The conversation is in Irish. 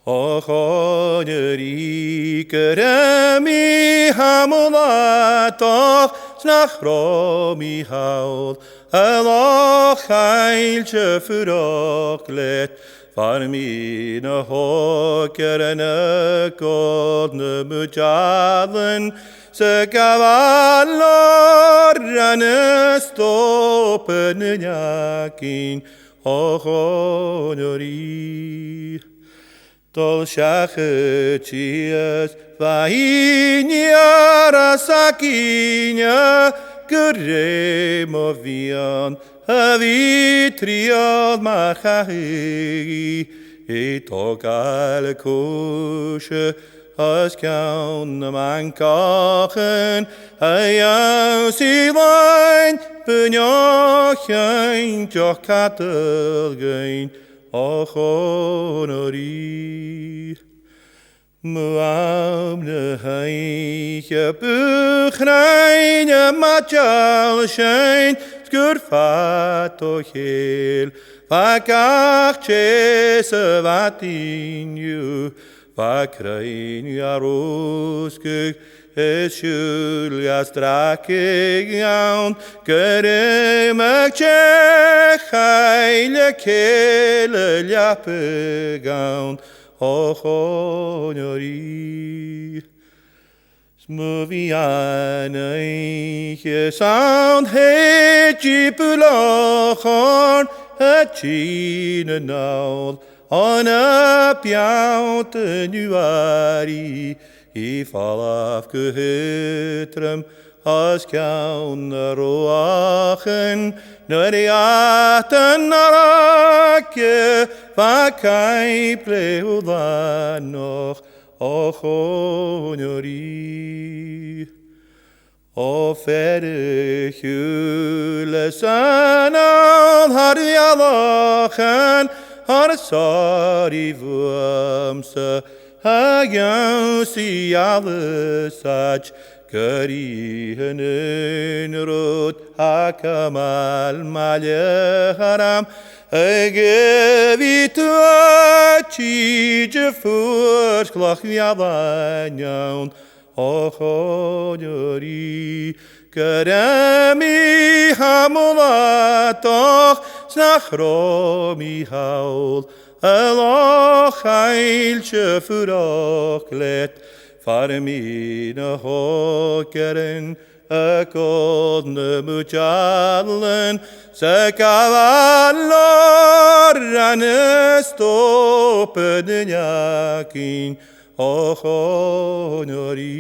Ochoneri keremi hamulatoch snachromi haul Eloch heiltje veroklet Farmine hokerene kodne mujalen Se kavalor rane stopen yakin Ochoneri Tol shachetias vahinia rasakinia Geremovian avitriad machahi Etogal kushe as kaun mankachen Ayau silein benjochen joch katelgein Ochoneri Muam de heiche buchreine matjal schein Skurfat och hel Vakach chese vatin ju Vakrein jaruskug Es schulga strake gaun Geremek chech heile kele ljape gaun Ochoneri Smuvianeiche sound hechi pulochon Hechine naul On a piaute nuari I fall af gehutrem As kaun roachen Nuriaten narake Vakai pleuda noch Ochoneri O fere hule sanal har jalachen Har sari vumse Hagan si alle sach Gerihen rot hakamal malje haram Gevit achije furslach viavanyaun Ochoneri Keremi hamulatoch Snachromi haul Eloch heiltje veroklet Farmine hokeren Kodne mujalen Se kavalor rane stopen yakin Ochoneri